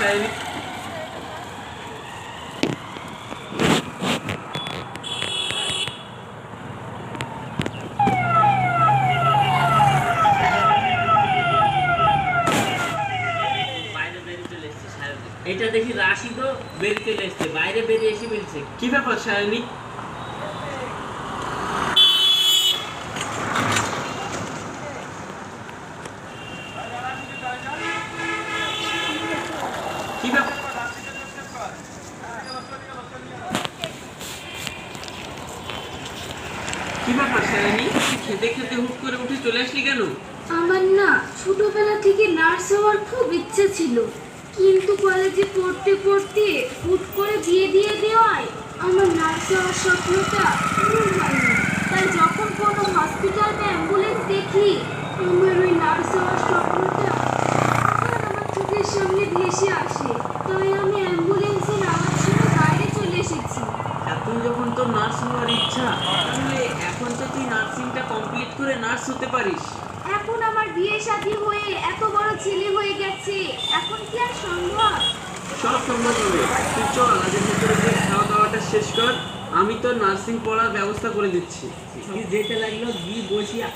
সায়নী। এটা দেখি রাশিদও বেরিয়ে চলে এসছে, বাইরে বেরিয়ে এসে বলছে কি ব্যাপার সায়নী? কি ব্যাপার? কি ব্যাপার সায়নী? খেতে খেতে হুট করে উঠে চলে আসলি কেন? আমার না ছোটবেলা থেকে নার্স হওয়ার খুব ইচ্ছে ছিল, কিন্তু কলেজে পড়তে পড়তে হুট করে বিয়ে দিয়ে দেওয়ায় আমার নার্স হওয়ার স্বপ্নটা পূরণ হয়নি। তাই যখন কোনো হসপিটাল বা অ্যাম্বুলেন্স দেখি, আমার ওই নার্স হওয়ার স্বপ্নটা আবার আমার চোখের সামনে ভেসে আসে। তাই আমি অ্যাম্বুলেন্সে নামার সময় বাইরে চলে এসেছি। এখন যখন তোর নার্স হওয়ার ইচ্ছা, তাহলে এখন তো তুই নার্সিংটা কমপ্লিট করে নার্স হতে পারিস। এখন আমার বিয়ে শাদী হয়ে এত বড় ছেলে হয়ে গেছে, এখন কি আর সম্ভব? সব সম্ভব হবে। তুই চল আজের ভিতরে গিয়ে খাওয়া দাওয়াটা শেষ কর, আমি তোর নার্সিং পড়ার ব্যবস্থা করে দিচ্ছি। যেতে লাগলো গিয়ে বসিয়া